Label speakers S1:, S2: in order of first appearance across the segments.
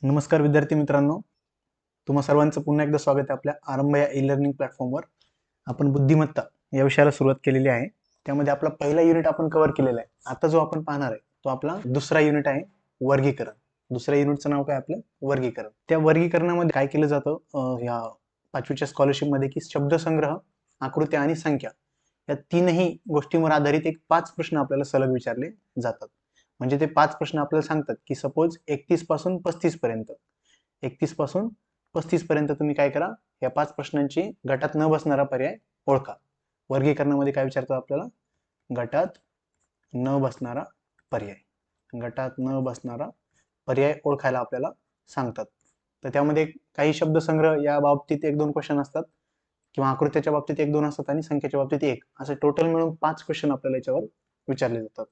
S1: नमस्कार विद्यार्थी मित्रांनो, तुम्हा सर्वांचं पुन्हा एकदा स्वागत आहे आपल्या आरंभ या ई लर्निंग प्लॅटफॉर्मवर. आपण बुद्धिमत्ता या विषयाला सुरुवात केलेली आहे. त्यामध्ये आपला पहिला युनिट आपण कव्हर केलेला आहे. आता जो आपण पाहणार आहे तो आपला दुसरा युनिट आहे, वर्गीकरण. दुसऱ्या युनिटचं नाव काय आपलं? वर्गीकरण. त्या वर्गीकरणामध्ये काय केलं जातं या 5वीच्या स्कॉलरशिपमध्ये की शब्दसंग्रह, आकृत्या आणि संख्या या तीनही गोष्टींवर आधारित एक 5 प्रश्न आपल्याला सलग विचारले जातात. म्हणजे ते 5 प्रश्न आपल्याला सांगतात की सपोज 31 पासून 35 पर्यंत 31 पासून 35 पर्यंत तुम्ही काय करा, या 5 प्रश्नांची गटात न बसणारा पर्याय ओळखा. वर्गीकरणामध्ये काय विचारतो आपल्याला? गटात न बसणारा पर्याय. गटात न बसणारा पर्याय ओळखायला आपल्याला सांगतात. तर त्यामध्ये काही शब्दसंग्रह या बाबतीत 1-2 क्वेश्चन असतात किंवा आकृत्याच्या बाबतीत 1-2 असतात आणि संख्येच्या बाबतीत 1 असे टोटल मिळून 5 क्वेश्चन आपल्याला याच्यावर विचारले जातात.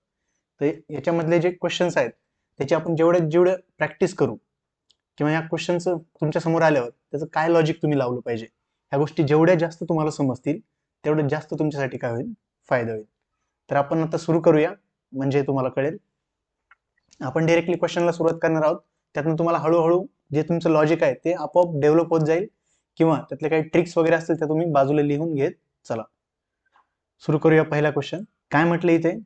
S1: तर याच्यामधले जे क्वेश्चन्स आहेत त्याची आपण जेवढे प्रॅक्टिस करू किंवा या क्वेश्चनचं तुमच्या समोर आल्यावर त्याचं काय लॉजिक तुम्ही लावलं पाहिजे, ह्या गोष्टी जेवढ्या जास्त तुम्हाला समजतील तेवढं जास्त तुमच्यासाठी काय होईल? फायदा होईल. तर आपण आता सुरू करूया, म्हणजे तुम्हाला कळेल. आपण डायरेक्टली क्वेश्चनला सुरुवात करणार आहोत. त्यातून तुम्हाला हळूहळू जे तुमचं लॉजिक आहे ते आपोआप डेव्हलप होत जाईल किंवा त्यातले काही ट्रिक्स वगैरे असतील त्या तुम्ही बाजूला लिहून घेत चला. सुरू करूया. पहिला क्वेश्चन काय म्हटलं इथे?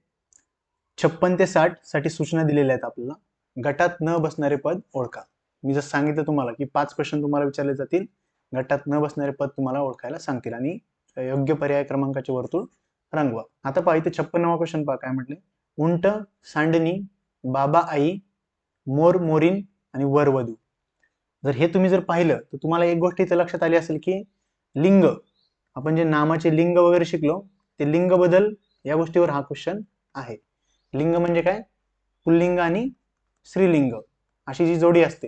S1: 56 ते 60 साठी सूचना दिलेल्या आहेत आपल्याला. गटात न बसणारे पद ओळखा. मी जसं सांगितलं तुम्हाला की 5 क्वेश्चन तुम्हाला विचारले जातील, गटात न बसणारे पद तुम्हाला ओळखायला सांगतील आणि योग्य पर्याय क्रमांकाचे वर्तुळ रंगवा. आता पहा इथे 56वा क्वेश्चन पहा काय म्हटले? उंट, सांडणी, बाबा आई, मोर मोरीन आणि वरवधू. जर हे तुम्ही जर पाहिलं तर तुम्हाला एक गोष्ट इथे लक्षात आली असेल की लिंग, आपण जे नामाचे लिंग वगैरे शिकलो ते लिंग बदल या गोष्टीवर हा क्वेश्चन आहे. लिंग म्हणजे काय? पुल्लिंग आणि स्त्रीलिंग अशी जी जोडी असते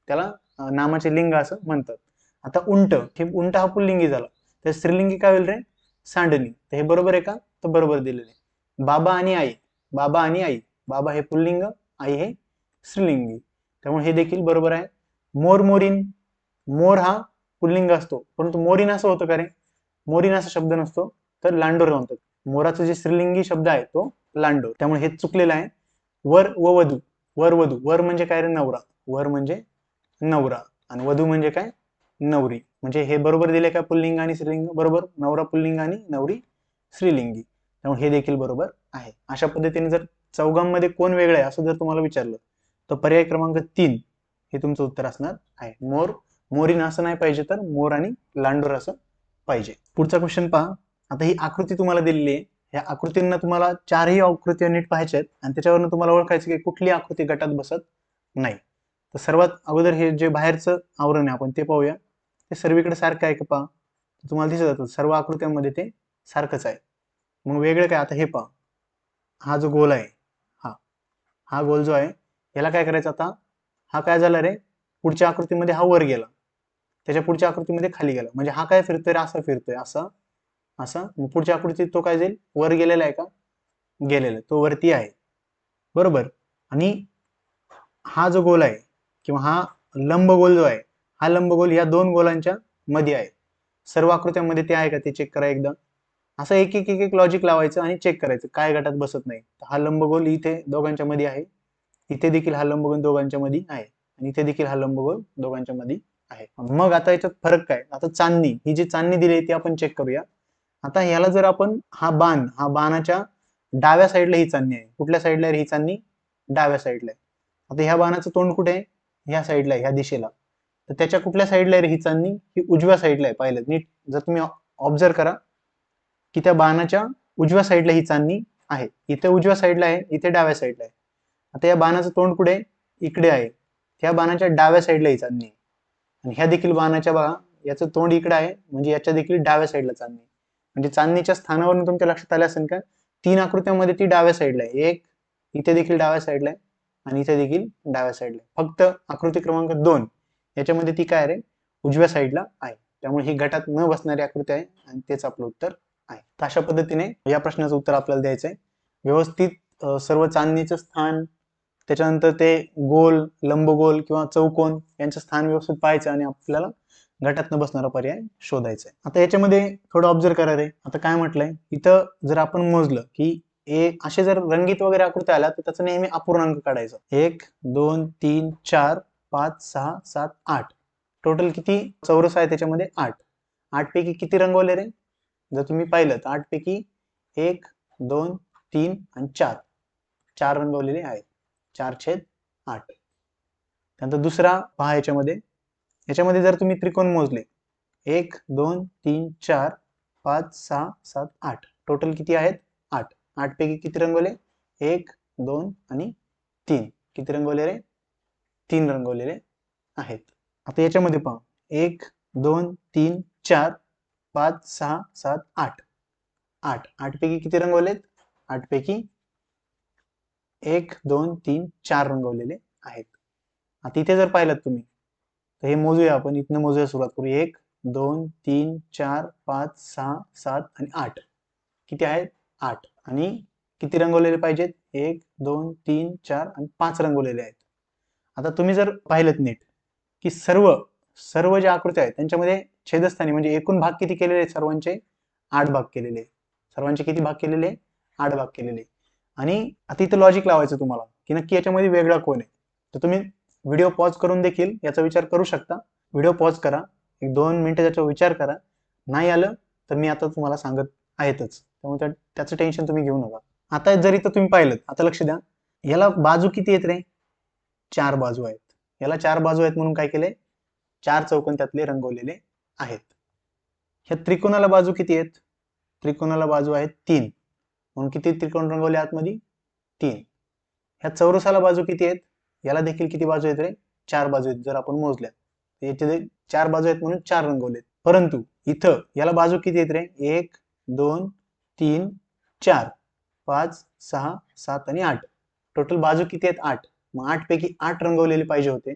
S1: त्याला नामाचे लिंग असं म्हणतात. आता उंट, हे उंट हा पुल्लिंगी झाला, तर स्त्रीलिंगी काय होईल रे? सांडणी. तर हे बरोबर आहे का? तर बरोबर दिलेलं आहे. बाबा आणि आई, बाबा आणि आई, बाबा हे पुल्लिंग, आई हे स्त्रीलिंगी, त्यामुळे हे देखील बरोबर आहे. मोर मोरीन, मोर हा पुल्लिंग असतो परंतु मोरीन असं होतं का रे? मोरीन असा शब्द नसतो, तर लांडोर म्हणतात. मोराचं जे स्त्रीलिंगी शब्द आहे तो लांडोर, त्यामुळे हे चुकलेलं आहे. वर व वधू, वर वधू, वर म्हणजे काय रे? नवरा. वर म्हणजे नवरा आणि वधू म्हणजे काय? नवरी. म्हणजे हे बरोबर दिले का? पुल्लिंग आणि स्त्रीलिंग बरोबर, नवरा पुल्लिंग आणि नवरी स्त्रीलिंगी, त्यामुळे हे देखील बरोबर आहे. अशा पद्धतीने जर चौघांमध्ये कोण वेगळं आहे असं जर तुम्हाला विचारलं तर पर्याय क्रमांक 3 हे तुमचं उत्तर असणार आहे. मोर मोरीन असं नाही पाहिजे, तर मोर आणि लांडोर असं पाहिजे. पुढचा क्वेश्चन पहा. आता ही आकृती तुम्हाला दिलेली आहे. या आकृतींना तुम्हाला 4ही आकृती नीट पाहायच्या आहेत आणि त्याच्यावरून तुम्हाला ओळखायचं की कुठली आकृती गटात बसत नाही. तर सर्वात अगोदर हे जे बाहेरचं आवरण आहे आपण ते पाहूया. ते सर्वीकडे सारखं आहे का पहा. तुम्हाला दिसत जातं सर्व आकृत्यांमध्ये ते सारखंच आहे. मग वेगळं काय? आता हे पहा, हा जो गोल आहे, हा गोल जो आहे याला काय करायचं? आता हा काय झाला रे? पुढच्या आकृतीमध्ये हा वर गेला, त्याच्या पुढच्या आकृतीमध्ये खाली गेला, म्हणजे हा काय फिरतोय? असा फिरतोय, असा असा. पुढच्या आकृतीत तो काय जाईल? वर गेलेला आहे का? गेलेला, तो वरती आहे बरोबर. आणि हा जो गोल आहे किंवा हा लंबगोल जो आहे, हा लंबगोल या दोन गोलांच्या मध्ये आहे. सर्व आकृत्यांमध्ये ते आहे का ते चेक करा एकदा. असं एक एक एक एक लॉजिक लावायचं आणि चेक करायचं काय गटात बसत नाही. हा लंबगोल इथे दोघांच्या मध्ये आहे, इथे देखील हा लंबगोल दोघांच्या मध्ये आहे आणि इथे देखील हा लंबगोल दोघांच्या मध्ये आहे. मग आता याच्यात फरक काय? आता चांदणी, ही जी चांदणी दिली ती आपण चेक करूया. आता ह्याला जर आपण हा बाणाच्या डाव्या साईडला ही चांदणी आहे. कुठल्या साईडला आहे ही चांदणी? डाव्या साईडला आहे. आता ह्या बाणाचं तोंड कुठे आहे? ह्या साईडला आहे, ह्या दिशेला. तर त्याच्या कुठल्या साईडला आहे ही चांदणी? ही उजव्या साईडला आहे. पाहिलं नीट जर तुम्ही ऑब्झर्व करा की त्या बाणाच्या उजव्या साईडला ही चांदणी आहे. इथे उजव्या साईडला आहे, इथे डाव्या साईडला आहे. आता या बाणाचं तोंड कुठे? इकडे आहे. त्या बाणाच्या डाव्या साईडला ही चांदणी आहे आणि ह्या देखील बाणाच्या बघा याचं तोंड इकडे आहे, म्हणजे याच्या देखील डाव्या साईडला चांदणी. म्हणजे चांदणीच्या स्थानावरून तुमच्या लक्षात आलं असेल का 3 आकृत्यांमध्ये ती डाव्या साईडला आहे. एक इथे देखील डाव्या साईडला आहे आणि इथे देखील डाव्या साईडला आहे. फक्त आकृती क्रमांक 2 याच्यामध्ये ती काय रे? उजव्या साईडला आहे. त्यामुळे ही गटात न बसणारी आकृती आहे आणि तेच आपलं उत्तर आहे. तर अशा पद्धतीने या प्रश्नाचं उत्तर आपल्याला द्यायचं आहे. व्यवस्थित सर्व चांदणीचं स्थान, त्याच्यानंतर ते गोल, लंबगोल किंवा चौकोन यांचं स्थान व्यवस्थित पाहायचं आणि आपल्याला गटात न बसणारा पर्याय शोधायचा आहे. आता याच्यामध्ये थोडं ऑब्झर्व करा रे. आता काय म्हटलंय इथं, जर आपण मोजलं की असे जर रंगीत वगैरे आकृती आल्या तर त्याचा नेहमी अपूर्णांक काढायचा. 1 2 3 4 5 6 7 8 टोटल किती चौरस आहे त्याच्यामध्ये 8. 8 पैकी किती रंगवले रे? जर तुम्ही पाहिलं तर 8 पैकी 1 2 3 आणि 4 रंगवलेले आहेत. 4/8. त्यानंतर दुसरा पहा याच्यामध्ये जर तुम्ही त्रिकोण मोजले 1 2 3 4 5 6 7 8 टोटल किती आहेत? 8. 8 पैकी किती रंगवले? 1 2 आणि 3. किती रंगवले रे? 3 रंगवलेले आहेत. आता याच्यामध्ये पहा 1 2 3 4 5 6 7 8. 8 पैकी किती रंगवलेत? 8 पैकी 1 2 3 4 रंगवलेले आहेत. आता इथे जर पाहिलं तुम्ही तर हे मोजूया आपण. इथनं मोजूया, सुरुवात करू. 1 2 3 4 5 6 7 आणि 8. किती आहेत? 8. आणि किती रंगवलेले पाहिजेत? 1 2 3 4 आणि 5 रंगवलेले आहेत. आता तुम्ही जर पाहिलं नीट की सर्व ज्या आकृत्या आहेत त्यांच्यामध्ये छेदस्थानी म्हणजे एकूण भाग किती केलेले आहेत? सर्वांचे 8 भाग केलेले. सर्वांचे किती भाग केलेले? 8 भाग केलेले. आणि आता इथं लॉजिक लावायचं तुम्हाला की नक्की याच्यामध्ये वेगळा कोण आहे. तर तुम्ही व्हिडिओ पॉज करून देखील याचा विचार करू शकता. व्हिडिओ पॉज करा, 1-2 मिनिटं त्याचा विचार करा. नाही आलं तर मी आता तुम्हाला सांगत आहेतच, त्यामुळे त्याचं टेन्शन तुम्ही घेऊ नका. आता जर इथं तुम्ही पाहिलं, आता लक्ष द्या, याला बाजू किती आहेत रे? 4 बाजू आहेत. याला 4 बाजू आहेत म्हणून काय केले? 4 चौकोन त्यातले रंगवलेले आहेत. ह्या त्रिकोणाला बाजू किती आहेत? त्रिकोणाला बाजू आहेत 3 म्हणून किती त्रिकोण रंगवले आतमध्ये? 3. ह्या चौरसाला बाजू किती आहेत? याला देखील किती बाजू आहेत रे? 4 बाजू आहेत. जर आपण मोजल्या याचे 4 बाजू आहेत म्हणून 4 रंगवलेत. परंतु इथं याला बाजू किती आहेत रे? 1 2 3 4 5 6 7 आणि 8. टोटल बाजू किती आहेत? 8. मग 8 पैकी 8 रंगवलेले पाहिजे होते,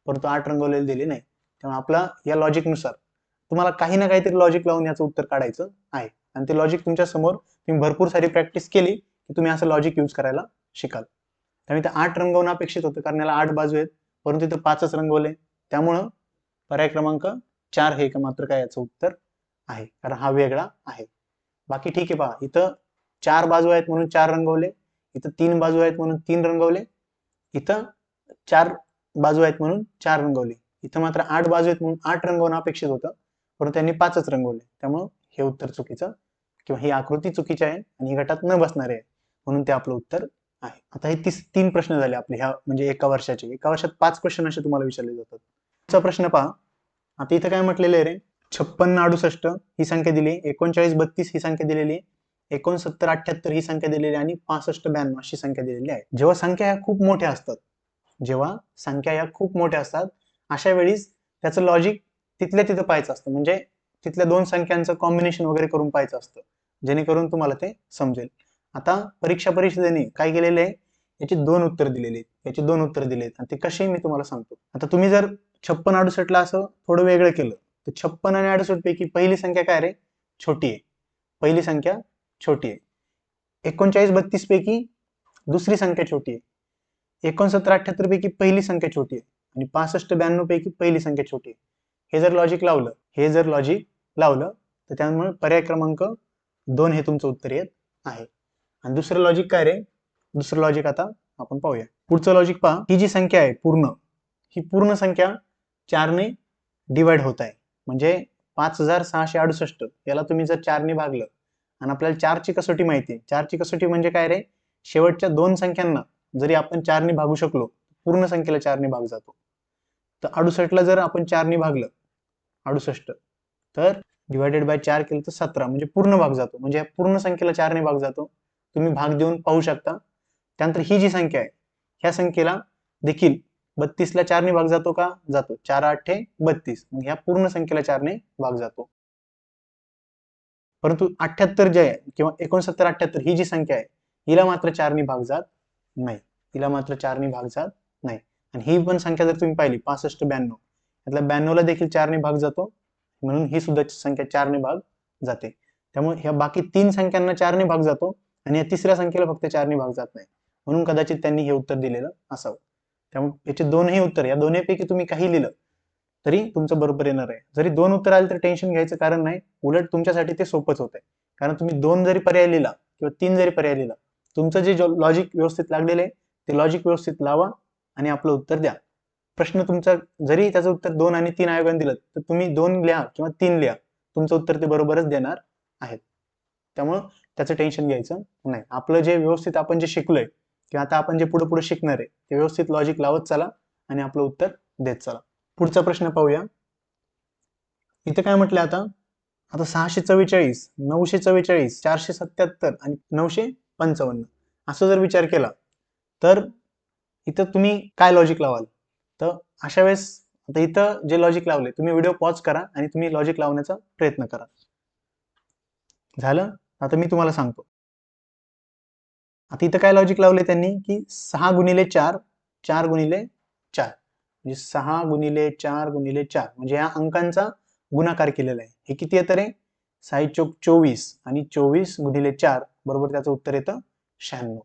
S1: परंतु 8 रंगवलेले दिले नाही. त्यामुळे आपला या लॉजिकनुसार तुम्हाला काही ना काहीतरी लॉजिक लावून याचं उत्तर काढायचं आहे. आणि ते लॉजिक तुमच्या समोर तुम्ही भरपूर सारी प्रॅक्टिस केली की तुम्ही असं लॉजिक यूज करायला शिकाल. त्यामुळे 8 रंगवणं अपेक्षित होतं, कारण याला 8 बाजू आहेत, परंतु इथं 5च रंगवले. त्यामुळं पर्याय क्रमांक 4 हे मात्र काय याचं उत्तर आहे, कारण हा वेगळा आहे. बाकी ठीक आहे. पहा, इथं 4 बाजू आहेत म्हणून 4 रंगवले, इथं 3 बाजू आहेत म्हणून 3 रंगवले, इथं 4 बाजू आहेत म्हणून 4 रंगवले. इथं मात्र 8 बाजू आहेत म्हणून 8 रंगवणं अपेक्षित होतं, परंतु त्यांनी 5च रंगवले. त्यामुळं हे उत्तर चुकीचं किंवा ही आकृती चुकीची आहे आणि ही गटात न बसणारे आहे, म्हणून ते आपलं उत्तर आहे. आता हे 3 प्रश्न झाले आपले, ह्या म्हणजे एका वर्षाचे. एका वर्षात 5 क्वेश्चन असे तुम्हाला विचारले जातात. पुढचा प्रश्न पहा. आता इथं काय म्हटलेलं आहे रे? 56 68 ही संख्या दिली, 39 32 ही संख्या दिलेली, 69 78 ही संख्या दिलेली आणि 65 92 अशी संख्या दिलेली आहे. जेव्हा संख्या ह्या खूप मोठ्या असतात, अशा वेळीस त्याचं लॉजिक तिथल्या तिथं पाहायचं असतं. म्हणजे तिथल्या 2 संख्यांचं कॉम्बिनेशन वगैरे करून पाहायचं असतं, जेणेकरून तुम्हाला ते समजेल. आता परीक्षा परिषदेने काय केलेलं आहे? याची 2 उत्तर दिलेली आहेत, याची 2 उत्तर दिलेत आणि ते कसे मी तुम्हाला सांगतो. आता तुम्ही जर 56 68 असं थोडं वेगळं केलं तर 56 आणि 68 पैकी पहिली संख्या काय रे? छोटी आहे. पहिली संख्या छोटी आहे. 39 32 पैकी दुसरी संख्या छोटी आहे. 69 78 पैकी पहिली संख्या छोटी आहे आणि 65 92 पैकी पहिली संख्या छोटी आहे. हे जर लॉजिक लावलं तर त्यामुळे पर्याय क्रमांक 2 हे तुमचं उत्तर येत आहे. आणि दुसरं लॉजिक काय रे? दुसरं लॉजिक आता आपण पाहूया. पुढचं लॉजिक पहा. ही जी संख्या आहे ही पूर्ण संख्या 4 ने डिवाइड होत आहे. म्हणजे 5668 याला तुम्ही जर 4 ने भागलं आणि आपल्याला 4 ची कसोटी माहिती आहे. 4 ची कसोटी म्हणजे काय रे? शेवटच्या 2 संख्यांना जरी आपण 4 ने भागू शकलो, पूर्ण संख्येला 4 ने भाग जातो. तर 68 ला जर आपण 4 ने भागलं 68, तर डिवायडेड बाय 4 केलं तर 17 म्हणजे पूर्ण भाग जातो. म्हणजे पूर्ण संख्येला 4 ने भाग जातो. तुम्ही भाग देऊन पाहू शकता. त्यानंतर ही जी संख्या आहे, ह्या संख्येला देखील 32 ला 4 ने भाग जातो का? जातो. 4 8 32. मग ह्या पूर्ण संख्येला 4 ने भाग जातो. परंतु 78 जे आहे किंवा 69 78 ही जी संख्या आहे, हिला मात्र 4 ने भाग जात नाही. आणि ही पण संख्या जर तुम्ही पाहिली 65 92, यातल्या 92 ला देखील 4 ने भाग जातो, म्हणून ही सुद्धा संख्या 4 ने भाग जाते. त्यामुळे ह्या बाकी 3 संख्यांना 4 ने भाग जातो आणि या तिसऱ्या संख्येला फक्त 4 ने भाग जात नाही, म्हणून कदाचित त्यांनी हे उत्तर दिलेलं असावं. त्यामुळे याचे 2ही उत्तर, या दोन्हीपैकी तुम्ही काही लिहिलं तरी तुमचं बरोबर येणार आहे. जरी 2 उत्तर आले तर टेन्शन घ्यायचं कारण नाही, उलट तुमच्यासाठी ते सोपंच होत आहे. कारण तुम्ही 2 जरी पर्याय लिहिला किंवा 3 जरी पर्याय लिहिला, तुमचं जे लॉजिक व्यवस्थित लागलेलं आहे ते लॉजिक व्यवस्थित लावा आणि आपलं उत्तर द्या. प्रश्न तुमचा जरी त्याचं उत्तर 2 आणि 3 आयोगाने दिलं तर तुम्ही 2 लिहा किंवा 3 लिहा, तुमचं उत्तर ते बरोबरच देणार आहेत. त्यामुळं त्याचं टेन्शन घ्यायचं नाही. आपलं जे व्यवस्थित आपण जे शिकलोय किंवा आता आपण जे पुढे पुढे शिकणार आहे ते व्यवस्थित लॉजिक लावत चला आणि आपलं उत्तर देत चला. पुढचा प्रश्न पाहूया. इथे काय म्हटलं आता 644, 944, 477 आणि 955 असं जर विचार केला तर इथं तुम्ही काय लॉजिक लावाल? तर अशा वेळेस आता इथं जे लॉजिक लावले तुम्ही व्हिडिओ पॉज करा आणि तुम्ही लॉजिक लावण्याचा प्रयत्न करा. झालं? आता मी तुम्हाला सांगतो. आता इथं काय लॉजिक लावले त्यांनी की 6 गुणिले 4, 4 गुणिले 4 म्हणजे 6 गुणिले 4 गुणिले 4 म्हणजे या अंकांचा गुणाकार केलेला आहे. हे किती येतं रे? 6 चोक 24 आणि 24 गुणिले 4 बरोबर त्याचं उत्तर येतं 96.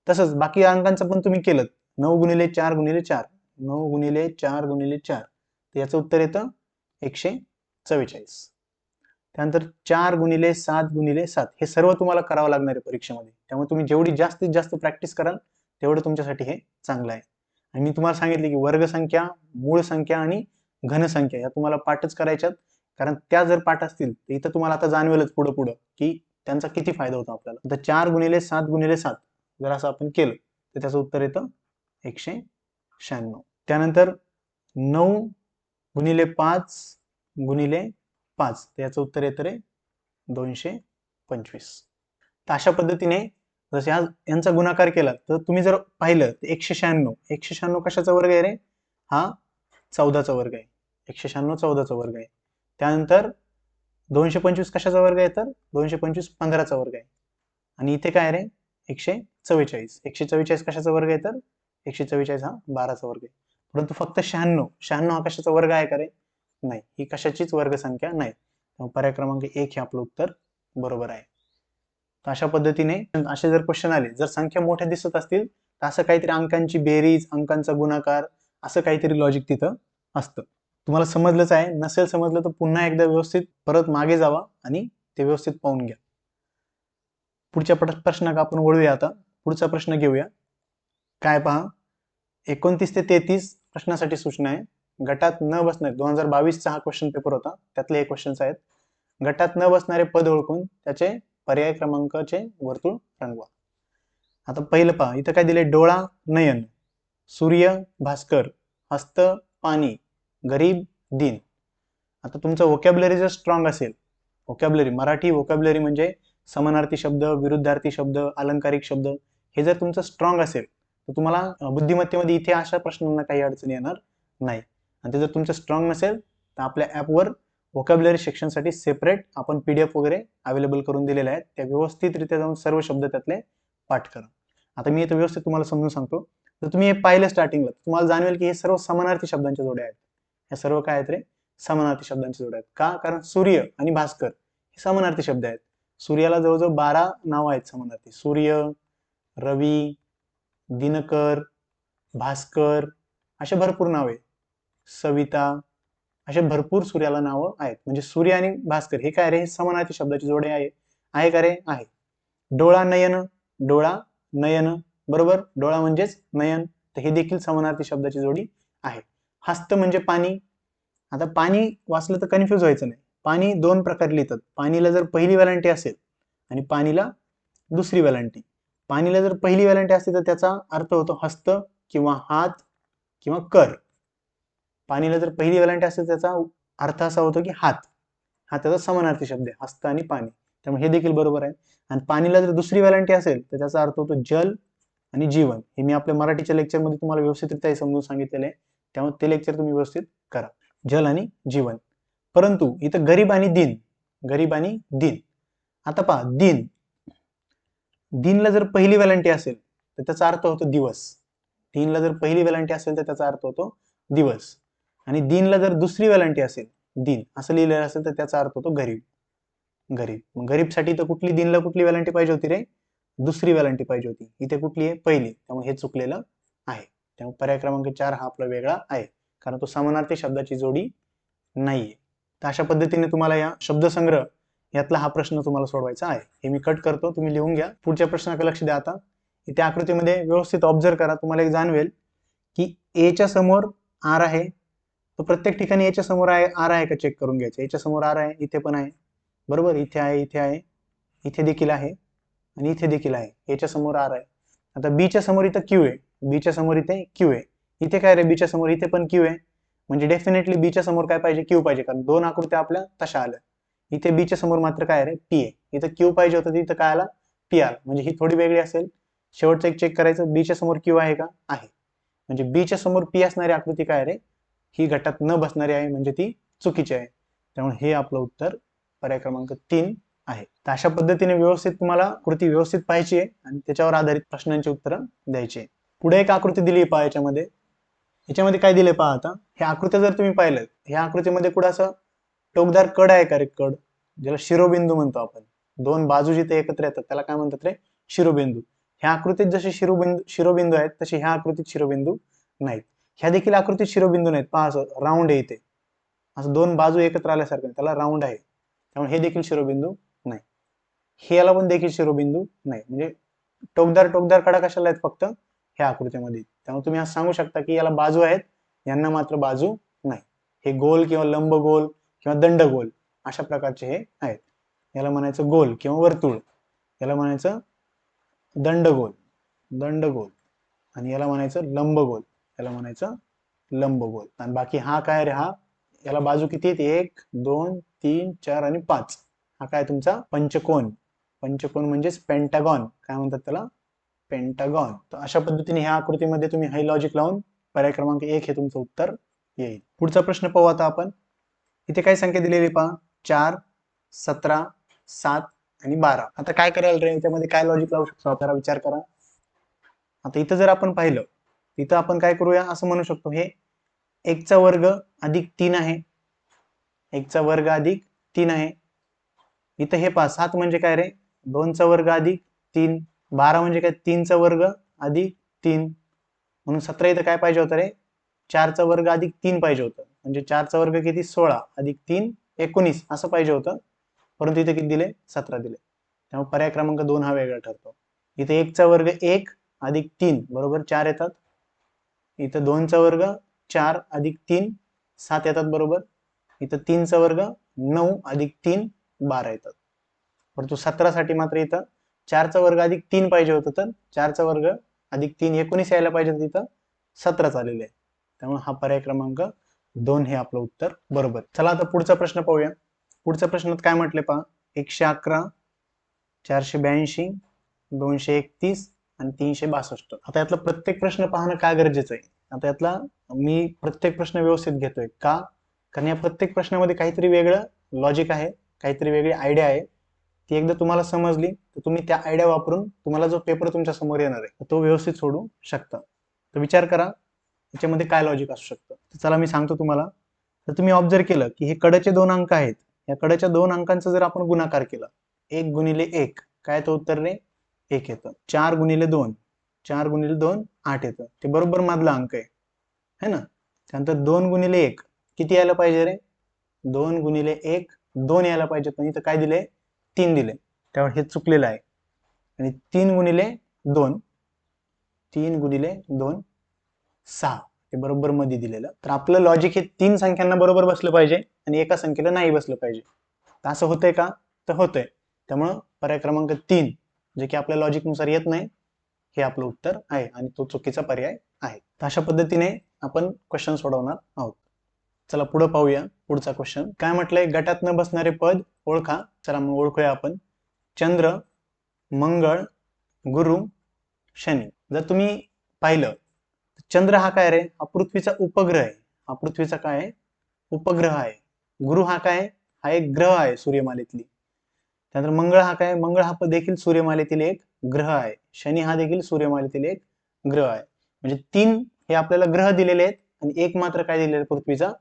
S1: तसंच बाकी अंकांचं पण तुम्ही केलं 9 गुणिले 4 गुणिले 4, 9 गुणिले 4 गुणिले 4 तर याचं उत्तर येतं 144. त्यानंतर 4 गुणिले 7 गुणिले 7 हे सर्व तुम्हाला करावं लागणार आहे परीक्षेमध्ये. त्यामुळे तुम्ही जेवढी जास्तीत जास्त प्रॅक्टिस कराल तेवढं तुमच्यासाठी हे चांगलं आहे. आणि मी तुम्हाला सांगितले की वर्गसंख्या, मूळ संख्या आणि घनसंख्या या तुम्हाला पाठच करायच्यात. कारण त्या जर पाठ असतील तर इथं तुम्हाला आता जाणवेलच पुढं पुढं की त्यांचा किती फायदा होतो आपल्याला. तर 4 गुणिले 7 गुणिले 7 जर असं आपण केलं तर त्याचं उत्तर येतं 196. त्यानंतर 9 गुणिले 5 गुणिले 5 तर याचं उत्तर येतं रे 225. तर अशा पद्धतीने जसे यांचा गुणाकार केला तर तुम्ही जर पाहिलं तर 196 कशाचा वर्ग आहे रे? हा 14चा वर्ग आहे. 196 14चा वर्ग आहे. त्यानंतर 225 कशाचा वर्ग आहे? तर 225 15चा वर्ग आहे. आणि इथे काय रे? 144. 144 कशाचा वर्ग आहे? तर 144 हा 12चा वर्ग आहे. परंतु फक्त 96 हा कशाचा वर्ग आहे का रे? नाही, ही कशाचीच वर्गसंख्या नाही. पर्याय क्रमांक 1 हे आपलं उत्तर बरोबर आहे. तर अशा पद्धतीने असे जर क्वेश्चन आले, जर संख्या मोठ्या दिसत असतील तर असं काहीतरी अंकांची बेरीज, अंकांचा गुणाकार असं काहीतरी लॉजिक तिथं असतं. तुम्हाला समजलंच आहे. नसेल समजलं तर पुन्हा एकदा व्यवस्थित परत मागे जावा आणि ते व्यवस्थित पाहून घ्या. पुढच्या प्रश्नाक आपण वळूया. आता पुढचा प्रश्न घेऊया. काय पहा, 29 ते 33 प्रश्नासाठी सूचना आहे. गटात न बसणारे 2022चा हा क्वेश्चन पेपर होता, त्यातले हे क्वेश्चन्स आहेत. गटात न बसणारे पद ओळखून त्याचे पर्याय क्रमांकाचे वर्तुळ रंगवा. आता पहिलं पहा, इथं काय दिले? डोळा, नयन, सूर्य, भास्कर, हस्त, पाणी, गरीब, दिन. आता तुमचं वोकॅब्युलरी जर स्ट्रॉंग असेल, वोकॅब्युलरी मराठी वोकॅब्युलरी म्हणजे समानार्थी शब्द, विरुद्धार्थी शब्द, अलंकारिक शब्द हे जर तुमचं स्ट्रॉंग असेल तर तुम्हाला बुद्धिमत्तेमध्ये इथे अशा प्रश्नांना काही अडचणी येणार नाही. आणि ते जर तुमचं स्ट्रॉंग नसेल तर आपल्या ॲपवर वोकॅब्युलरी सेक्शनसाठी सेपरेट आपण PDF वगैरे अवेलेबल करून दिलेले आहेत. त्या व्यवस्थितरित्या जाऊन सर्व शब्द त्यातले पाठ करा. आता मी इथं व्यवस्थित तुम्हाला समजून सांगतो. तर तुम्ही हे पाहिलं स्टार्टिंगला तुम्हाला जाणवेल की हे सर्व समानार्थी शब्दांच्या जोड्या आहेत. हे सर्व काय आहेत रे? समानार्थी शब्दांच्या जोड्या आहेत. का? कारण सूर्य आणि भास्कर हे समानार्थी शब्द आहेत. सूर्याला जवळजवळ 12 नावं आहेत समानार्थी. सूर्य, रवी, दिनकर, भास्कर असे भरपूर नावे, सविता असे भरपूर सूर्याला नावं आहेत. म्हणजे सूर्य आणि भास्कर हे काय रे? समानार्थी शब्दाची जोडी आहे का रे? आहे. डोळा, नयन, डोळा, नयन बरोबर. डोळा म्हणजेच नयन, तर हे देखील समानार्थी शब्दाची जोडी आहे. हस्त म्हणजे पाणी. आता पाणी वाचलं तर कन्फ्यूज व्हायचं नाही. पाणी 2 प्रकारे लिहितात. पाणीला जर पहिली वेलांटी असेल आणि पाणीला दुसरी वेलांटी. पाणीला जर पहिली वेलांटी असते तर त्याचा अर्थ होतो हस्त किंवा हात किंवा कर. पाणीला जर पहिली वेलांटी असेल त्याचा अर्थ असा होतो की हात. हा त्याचा समानार्थी शब्द आहे, हस्त आणि पाणी. त्यामुळे हे देखील बरोबर आहे. आणि पाणीला जर दुसरी वेलांटी असेल तर त्याचा अर्थ होतो जल आणि जीवन. हे मी आपल्या मराठीच्या लेक्चरमध्ये तुम्हाला व्यवस्थितरित्या समजून सांगितलेलं आहे. त्यामुळे ते लेक्चर तुम्ही व्यवस्थित करा. जल आणि जीवन. परंतु इथं गरीब आणि दिन, गरीब आणि दिन. आता पहा, दिन, दिनला जर पहिली वेलांटी असेल तर त्याचा अर्थ होतो दिवस. दिनला जर पहिली वेलांटी असेल तर त्याचा अर्थ होतो दिवस. आणि दिनला जर दुसरी वेलांटी असेल, दिन असं लिहिलेलं असेल तर त्याचा अर्थ होतो गरीब. गरीब. मग गरीबसाठी तर दिनला कुठली वेलांटी पाहिजे होती रे? दुसरी वेलांटी पाहिजे होती. इथे कुठली आहे? पहिली. त्यामुळे हे चुकलेलं आहे. त्यामुळे पर्याय क्रमांक 4 हा आपला वेगळा आहे, कारण तो समानार्थी शब्दाची जोडी नाहीये. तर अशा पद्धतीने तुम्हाला या शब्दसंग्रह यातला हा प्रश्न तुम्हाला सोडवायचा आहे. हे मी कट करतो, तुम्ही लिहून घ्या. पुढच्या प्रश्नाकडे लक्ष द्या. आता इथे आकृतीमध्ये व्यवस्थित ऑब्झर्व करा. तुम्हाला एक जाणवेल की ए च्या समोर आर आहे तो प्रत्येक ठिकाणी याच्या समोर आहे आर आहे का चेक करून घ्यायचं. याच्या समोर आर आहे, इथे पण आहे बरोबर, इथे आहे, इथे आहे, इथे देखील आहे आणि इथे देखील आहे. याच्या समोर आर आहे. आता बीच्या समोर इथं क्यू आहे, बीच्या समोर इथे क्यू आहे. इथे काय रे, बीच्या समोर इथे पण क्यू आहे. म्हणजे डेफिनेटली बीच्या समोर काय पाहिजे, क्यू पाहिजे, कारण दोन आकृत्या आपल्या तशा आल्या. इथे बीच्या समोर मात्र काय रे, पी आहे. इथं क्यू पाहिजे होतं, इथं काय आला, पी आला. म्हणजे ही थोडी वेगळी असेल. शेवटचं एक चेक करायचं, बीच्या समोर क्यू आहे का, आहे. म्हणजे बीच्या समोर पी असणारी आकृती काय रे, ही गटात न बसणारी आहे, म्हणजे ती चुकीची आहे. त्यामुळे हे आपलं उत्तर पर्याय क्रमांक 3 आहे. तर अशा पद्धतीने व्यवस्थित तुम्हाला कृती व्यवस्थित पाहायची आहे आणि त्याच्यावर आधारित प्रश्नांची उत्तरं द्यायची आहे. पुढे एक आकृती दिली पहा याच्यामध्ये काय दिले पहा. आता ह्या आकृत्या जर तुम्ही पाहिलं, ह्या आकृतीमध्ये कुठं असं टोकदार कड आहे का रे, कड, ज्याला शिरोबिंदू म्हणतो आपण. दोन बाजू जिथे एकत्र येतात त्याला काय म्हणतात रे, शिरोबिंदू. ह्या आकृतीत जसे शिरोबिंदू आहेत तसे ह्या आकृतीत शिरोबिंदू नाहीत. ह्या देखील आकृतीत शिरोबिंदू नाहीत. पहा असं राऊंड आहे इथे, असं दोन बाजू एकत्र आल्यासारखं, त्याला राऊंड आहे. त्यामुळे हे देखील शिरोबिंदू नाही. हे याला पण देखील शिरोबिंदू नाही. म्हणजे टोकदार कडा कशाला आहेत, फक्त ह्या आकृतीमध्ये. त्यामुळे तुम्ही असं सांगू शकता की याला बाजू आहेत, यांना मात्र बाजू नाही. हे गोल किंवा लंब गोल किंवा दंडगोल अशा प्रकारचे हे आहेत. याला म्हणायचं गोल किंवा वर्तुळ, याला म्हणायचं दंडगोल आणि याला म्हणायचं लंबगोल, याला म्हणायचं लंबगोल. आणि बाकी हा काय रे, हा याला बाजू किती आहेत, 1 2 3 4 आणि 5. हा काय तुमचा पंचकोन म्हणजेच पेंटागॉन, काय म्हणतात त्याला, पेंटागॉन. तर अशा पद्धतीने ह्या आकृतीमध्ये तुम्ही हे लॉजिक लावून पर्याय क्रमांक 1 हे तुमचं उत्तर येईल. पुढचा प्रश्न पाहू आता आपण. इथे काय संख्या दिलेली पहा, 4 17 7 आणि 12. आता काय करायला रे, याच्यामध्ये काय लॉजिक लावू शकतो आपल्याला विचार करा. आता इथं जर आपण पाहिलं, इथं आपण काय करूया, असं म्हणू शकतो, हे 1 चा वर्ग अधिक 3 आहे, 1 चा वर्ग अधिक 3 आहे. इथं हे पहा 7 म्हणजे काय रे, 2 चा वर्ग अधिक 3. 12 म्हणजे काय, 3 चा वर्ग अधिक 3. म्हणून 17 इथं काय पाहिजे होतं रे, 4 चा वर्ग अधिक 3 पाहिजे होतं. म्हणजे 4 चा वर्ग किती, 16 अधिक 3 19 असं पाहिजे होतं. परंतु इथे किती दिले, 17 दिले. त्यामुळे पर्याय क्रमांक 2 हा वेगळा ठरतो. इथे 1 चा वर्ग 1 अधिक 3 बरोबर 4 येतात. इथं 2 चा वर्ग 4 अधिक 3 7 येतात बरोबर. इथं 3 चा वर्ग 9 अधिक 3 12 येतात. परंतु 17 साठी मात्र इथं 4 चा वर्ग अधिक 3 पाहिजे होतं, तर 4 चा वर्ग अधिक 3 19 यायला पाहिजे, तिथं 17 आलेले आहे. त्यामुळे हा पर्याय क्रमांक 2 हे आपलं उत्तर बरोबर. चला आता पुढचा प्रश्न पाहूया. पुढच्या प्रश्नात काय म्हटले पहा, 111 482 231 आणि 362. आता यातला प्रत्येक प्रश्न पाहणं काय गरजेचं आहे. आता यातला मी प्रत्येक प्रश्न व्यवस्थित घेतोय का, कारण या प्रत्येक प्रश्नामध्ये काहीतरी वेगळं लॉजिक आहे, काहीतरी वेगळी आयडिया आहे. ती एकदा तुम्हाला समजली तर तुम्ही त्या आयडिया वापरून तुम्हाला जो पेपर तुमच्या समोर येणार आहे तो व्यवस्थित सोडवू शकता. तर विचार करा याच्यामध्ये काय लॉजिक असू शकतं. तर चला मी सांगतो तुम्हाला. तर तुम्ही ऑब्झर्व केलं की हे कडेचे 2 अंक आहेत, या कडेच्या 2 अंकांचा जर आपण गुणाकार केला, 1 गुणिले 1 काय तो उत्तर रे, 1 येतं. 4 गुणिले 2 8 येतं. ते बरोबर मधला अंक आहे, है ना. त्यानंतर 2 गुणिले 1 किती यायला पाहिजे रे, 2 गुणिले 1 2 यायला पाहिजे, पण इथं काय दिले, 3 दिले. त्यामुळे हे चुकलेलं आहे. आणि 3 गुणिले 2 6 हे बरोबर मध्ये दिलेलं. तर आपलं लॉजिक हे 3 संख्यांना बरोबर बसलं पाहिजे आणि एका संख्येला नाही बसलं पाहिजे. तर असं होतंय का, तर होतंय. त्यामुळं पर्याय क्रमांक 3 जे की आपल्या लॉजिक नुसार येत नाही हे आपलं उत्तर आहे आणि तो चुकीचा पर्याय आहे. तर अशा पद्धतीने आपण क्वेश्चन सोडवणार आहोत. चला पुढे पाहूया. पुढचा क्वेश्चन काय म्हटलंय, गटात न बसणारे पद ओळखा. चला मग ओळखूया आपण. चंद्र, मंगळ, गुरु, शनी. जर तुम्ही पाहिलं, चंद्र हा काय रे, हा पृथ्वीचा उपग्रह आहे. हा पृथ्वीचा काय आहे, उपग्रह आहे. गुरु हा काय, हा एक ग्रह आहे सूर्यमालेतली. त्यानंतर मंगळ हा काय, मंगळ हा देखील सूर्यमालेतील एक ग्रह आहे. शनी हा देखील सूर्यमालेतील एक ग्रह आहे. म्हणजे 3 हे आपल्याला ग्रह दिलेले आहेत आणि एक मात्र काय दिलेलं, पृथ्वीचा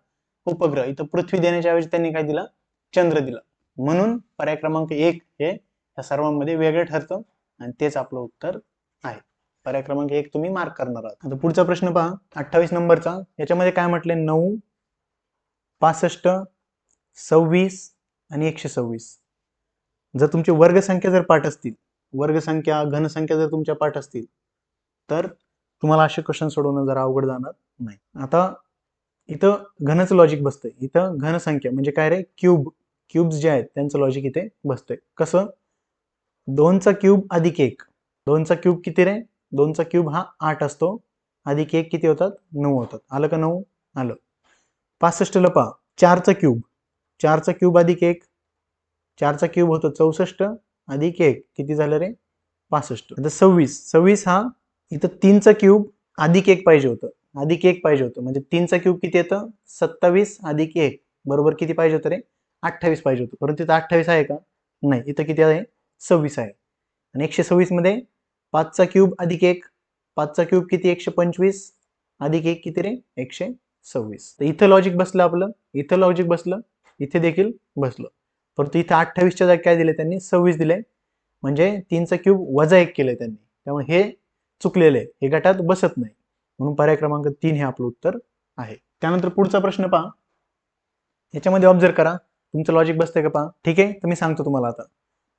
S1: उपग्रह. इथं पृथ्वी देण्याच्या ऐवजी त्यांनी काय दिला, चंद्र दिला. म्हणून पर्याय क्रमांक 1 हे या सर्वांमध्ये वेगळं ठरतं आणि तेच आपलं उत्तर आहे. पर्याय क्रमांक 1 तुम्ही मार्क करणार आहात. आता पुढचा प्रश्न पहा 28 नंबरचा. याच्यामध्ये काय म्हटले, 9 65 26 आणि 126. जर तुमची वर्गसंख्या जर पाठ असतील, वर्गसंख्या घनसंख्या जर तुमच्या पाठ असतील, तर तुम्हाला असे क्वेश्चन सोडवणं जरा अवघड जाणार नाही. आता इथं घनचं लॉजिक बसतंय. इथं घनसंख्या म्हणजे काय रे, क्यूब्स जे आहेत त्यांचं लॉजिक इथे बसतंय. कसं, 2चा क्यूब अधिक 1, 2चा क्यूब किती रे, 2चा क्यूब हा 8 असतो, अधिक 1 किती होतात, 9 होतात. आलं का 9? आलं. 65 ला पहा, 4चा क्यूब, 4चा क्यूब अधिक 1, 4चा क्यूब होतो 64, अधिक 1 किती झालं रे, 65. आता 26 हा, इथं 3चा क्यूब अधिक 1 पाहिजे होतं, अधिक 1 पाहिजे होतं, म्हणजे 3चा क्यूब किती येतं, 27 अधिक 1 बरोबर किती पाहिजे होतं रे, 28 पाहिजे होतं. परंतु इथं 28 आहे का, नाही, इथं किती आहे, 26 आहे. आणि 126 मध्ये 5चा क्यूब अधिक 1, 5चा क्यूब किती, 125 अधिक 1 किती रे, 126. तर इथं लॉजिक बसलं आपलं, इथं लॉजिक बसलं, इथे देखील बसलं. परंतु इथं 28च्या जागी काय दिले त्यांनी, 26 दिले, म्हणजे 3चा क्यूब वजा 1 केले त्यांनी, त्यामुळे हे चुकलेले, हे गटात बसत नाही. म्हणून पर्याय क्रमांक 3 हे आपलं उत्तर आहे. त्यानंतर पुढचा प्रश्न पहा, याच्यामध्ये ऑब्झर्व करा, तुमचं लॉजिक बसतंय का पहा. ठीक आहे, तर मी सांगतो तुम्हाला.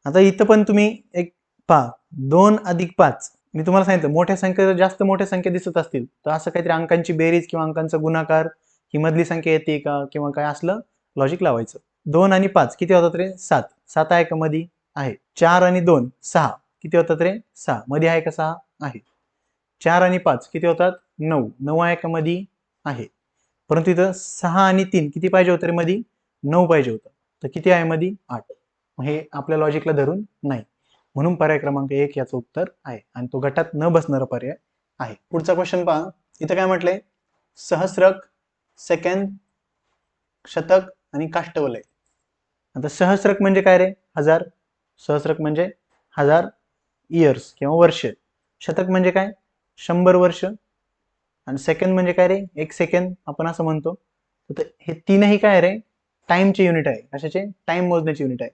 S1: आता इथं पण तुम्ही एक पहा, 2 अधिक 5, मी तुम्हाला सांगितलं मोठ्या संख्या जर जास्त मोठ्या संख्या दिसत असतील तर असं काहीतरी अंकांची बेरीज किंवा अंकांचा गुणाकार ही मधली संख्या येते का किंवा काय असलं लॉजिक लावायचं. 2 आणि 5 किती होतात रे, 7. 7 आहे का मध्ये, आहे. 4 आणि 2 6 किती होतात रे, 6 मध्ये आहे का, 6 आहे. 4 आणि 5 किती होतात, 9. 9 आहे का मध्ये, आहे. परंतु इथं 6 आणि 3 किती पाहिजे होतं रे मध्ये, 9 पाहिजे होतं, तर किती आहे मध्ये, 8. हे आपल्या लॉजिकला धरून नाही, म्हणून पर्याय क्रमांक 1 याचं उत्तर आहे आणि तो गटात न बसणारा पर्याय आहे. पुढचा क्वेश्चन पहा, इथं काय म्हटलंय, सहस्रक, सेकंद, शतक आणि काष्टवलय. आता सहस्रक म्हणजे काय रे, 1000. सहस्रक म्हणजे 1000 इयर्स किंवा वर्ष. शतक म्हणजे काय, 100 वर्ष. आणि सेकंद म्हणजे काय रे, 1 सेकंद आपण असं म्हणतो. तर हे तीनही काय रे, टाइमचे युनिट आहे. कशाचे, टाइम मोजण्याचे युनिट आहे.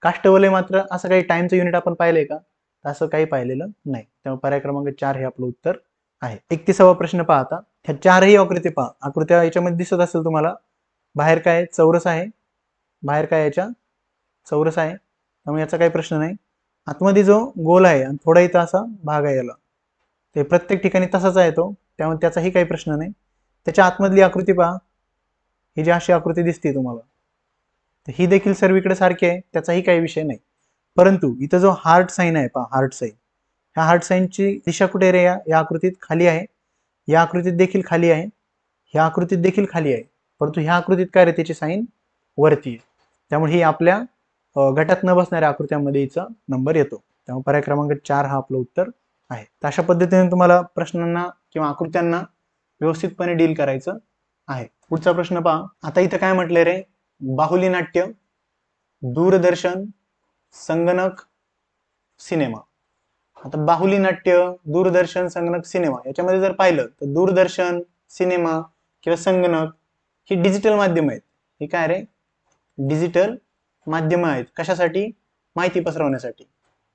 S1: काष्टवलय मात्र असं काही टाइमचं युनिट आपण पाहिलंय का, असं काही पाहिलेलं नाही. त्यामुळे पर्याय क्रमांक 4 हे आपलं उत्तर आहे. 31वा प्रश्न पहा. आता ह्या चारही आकृती पहा, आकृत्या याच्यामध्ये दिसत असेल तुम्हाला, बाहेर काय चौरस आहे, बाहेर काय याच्या चौरस आहे, त्यामुळे याचा काही प्रश्न नाही. आतमध्ये जो गोल आहे आणि थोडा इथं असा भाग आहे याला, ते प्रत्येक ठिकाणी तसाच आहे तो, त्यामुळे त्याचाही काही प्रश्न नाही. त्याच्या आतमधली आकृती पहा, ही जी अशी आकृती दिसते तुम्हाला, तर ही देखील सर्वीकडे सारखी आहे, त्याचाही काही विषय नाही. परंतु इथं जो हार्ट साईन आहे पहा, हार्ट साईन, ह्या हार्ट साईनची दिशा कुठे रे, या आकृतीत खाली आहे, या आकृतीत देखील खाली आहे, ह्या आकृतीत देखील खाली आहे. परंतु ह्या आकृतीत काय रे, त्याची साईन वरती आहे. त्यामुळे ही आपल्या गटात न बसणाऱ्या आकृत्यांमध्ये हिचा नंबर येतो. त्यामुळे पर्याय क्रमांक 4 हा आपलं उत्तर आहे. तर अशा पद्धतीने तुम्हाला प्रश्नांना किंवा आकृत्यांना व्यवस्थितपणे डील करायचं आहे. पुढचा प्रश्न पहा. आता इथं काय म्हटलंय रे, बाहुली नाट्य, दूरदर्शन, संगणक, सिनेमा. आता बाहुली नाट्य, दूरदर्शन, संगणक, सिनेमा याच्यामध्ये जर पाहिलं तर दूरदर्शन, सिनेमा किंवा संगणक ही डिजिटल माध्यम आहेत. हे काय रे, डिजिटल माध्यम आहेत. कशासाठी, माहिती पसरवण्यासाठी.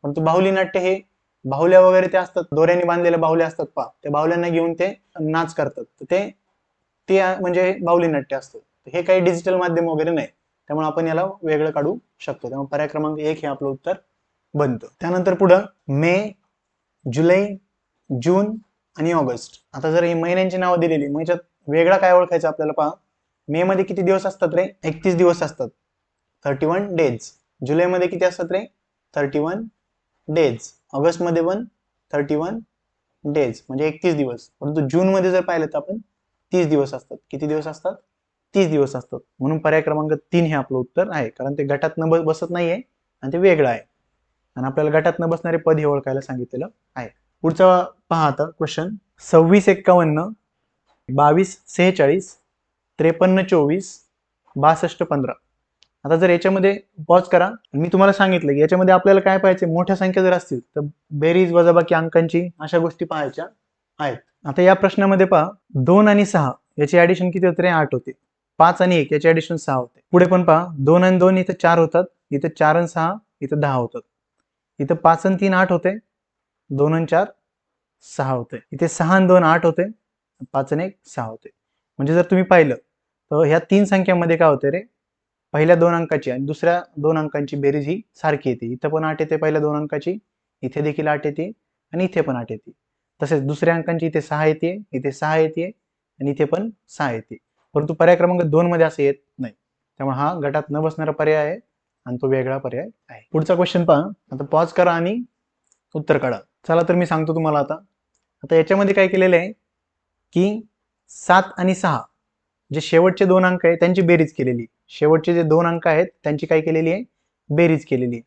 S1: परंतु बाहुली नाट्य हे बाहुल्या वगैरे ते असतात, दोऱ्याने बांधलेल्या बाहुल्या असतात पहा, त्या बाहुल्यांना घेऊन ते नाच करतात, ते म्हणजे बाहुली नाट्य असतं. हे काही डिजिटल माध्यम वगैरे नाही, त्यामुळे आपण याला वेगळं काढू शकतो. त्यामुळे पर्याय क्रमांक 1 हे आपलं उत्तर बनतं. त्यानंतर पुढं मे, जुलै, जून आणि ऑगस्ट. आता जर ही महिन्यांची नावं दिलेली, मग याच्यात वेगळा काय ओळखायचं आपल्याला पहा. मे मध्ये किती दिवस असतात रे, 31 दिवस असतात, 31 डेज. जुलैमध्ये किती असतात रे, 31 डेज. ऑगस्ट मध्ये पण 31 डेज म्हणजे 31 दिवस. परंतु जून मध्ये जर पाहिलं तर आपण 30 दिवस असतात. किती दिवस असतात, 30 दिवस असतात. म्हणून पर्याय क्रमांक 3 हे आपलं उत्तर आहे, कारण ते गटात न बसत नाहीये आणि ते वेगळं आहे आणि आपल्याला गटात न बसणारे पद हे ओळखायला सांगितलेलं आहे. पुढचा पहा आता क्वेश्चन, 2651, 2246, 5324, 6215. आता जर याच्यामध्ये पॉज करा, मी तुम्हाला सांगितलं की याच्यामध्ये आपल्याला काय पाहायचे, मोठ्या संख्या जर असतील तर बेरीज वजाबाकी अंकांची अशा गोष्टी पाहायच्या आहेत. आता या प्रश्नामध्ये पहा, 2 आणि 6 याची ऍडिशन किती होते रे, 8 होते. 5 आणि 1 याची ऍडिशन 6 होते. पुढे पण पहा, 2 आणि 2 इथं 4 होतात, इथं 4 आणि 6 इथं 10 होतात. इथं 5 आणि 3 8 होते, 2 आणि 4 6 होते. इथे 6 आणि 2 8 होते, 5 आणि 1 6 होते. म्हणजे जर तुम्ही पाहिलं तर ह्या 3 संख्यांमध्ये काय होते रे, पहिल्या 2 अंकाची आणि दुसऱ्या 2 अंकांची बेरीज ही सारखी येते. इथं पण 8 येते पहिल्या 2 अंकाची, इथे देखील 8 येते आणि इथे पण 8 येते. तसेच दुसऱ्या अंकांची इथे 6 येते, इथे 6 येते आणि इथे पण 6 येते. परंतु पर्याय क्रमांक 2 मध्ये असं येत नाही, त्यामुळे हा गटात न बसणारा पर्याय आहे आणि तो वेगळा पर्याय आहे. पुढचा क्वेश्चन पहा. आता पॉज करा आणि उत्तर काढा. चला तर मी सांगतो तुम्हाला. आता याच्यामध्ये काय केलेलं आहे की 7 आणि 6 जे शेवटचे 2 अंक आहेत त्यांची बेरीज केलेली. शेवटचे जे 2 अंक आहेत त्यांची काय केलेली आहे, बेरीज केलेली.